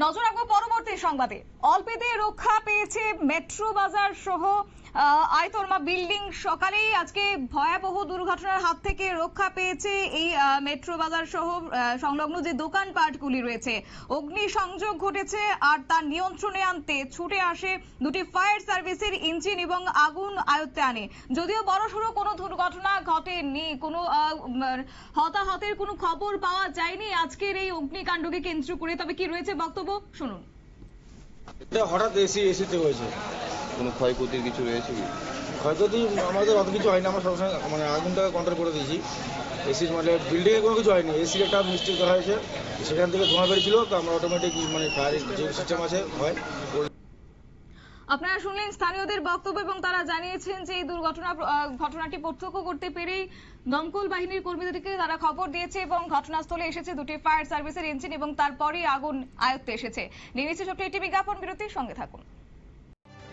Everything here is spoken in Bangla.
নজর রাখবো পরবর্তী সংবাদে। অল্পেতে রক্ষা পেয়েছে মেট্রো বাজার সহ আয়তরমা বিল্ডিং। সকালেই আজকে ভয়াবহ দুর্ঘটনার হাত থেকে রক্ষা পেয়েছে এই মেট্রো বাজার সহ সংলগ্ন যে দোকানপাটগুলি রয়েছে। অগ্নি সংযোগ ঘটেছে আর তার নিয়ন্ত্রণে আনতে ছুটে আসে দুটি ফায়ার সার্ভিসের ইঞ্জিন এবং আগুন আয়ত্তে আনে। যদিও বড়সড় কোনো দুর্ঘটনা ঘটেনি, কোনো হতাহতের কোনো খবর পাওয়া যায়নি আজকের এই অগ্নিকাণ্ডকে কেন্দ্র করে। তবে কি রয়েছে বক্তব্য শুনুন। এটা হঠাৎ এসিতে হয়েছে। কোনো ক্ষয়ক্ষতির কিছু রয়েছে কি? ক্ষয়ক্ষতি আমাদের অত কিছু হয়নি, আমরা সবসময় মানে আগুনটাকে কন্ট্রোল করে দিয়েছি। এসির মানে বিল্ডিংয়ে কোনো কিছু হয়নি, এসির একটা মিস্টেক করা হয়েছে, সেখান থেকে ধোঁয়া বেরিয়েছিল, তো আমরা অটোমেটিক মানে ফায়ার যে সিস্টেম আছে হয়। আপনারা শুনলেন স্থানীয়দের বক্তব্য এবং তারা জানিয়েছেন যে এই ঘটনাটি প্রত্যক্ষ করতে পেরেই দমকল বাহিনীর কর্মীদেরকে তারা খবর দিয়েছে এবং ঘটনাস্থলে এসেছে দুটি ফায়ার সার্ভিসের ইঞ্জিন এবং তারপরেই আগুন আয়ত্তে এসেছে। নিয়ে নিচ্ছে ছোট্ট একটি বিজ্ঞাপন বিরতির সঙ্গে থাকুন।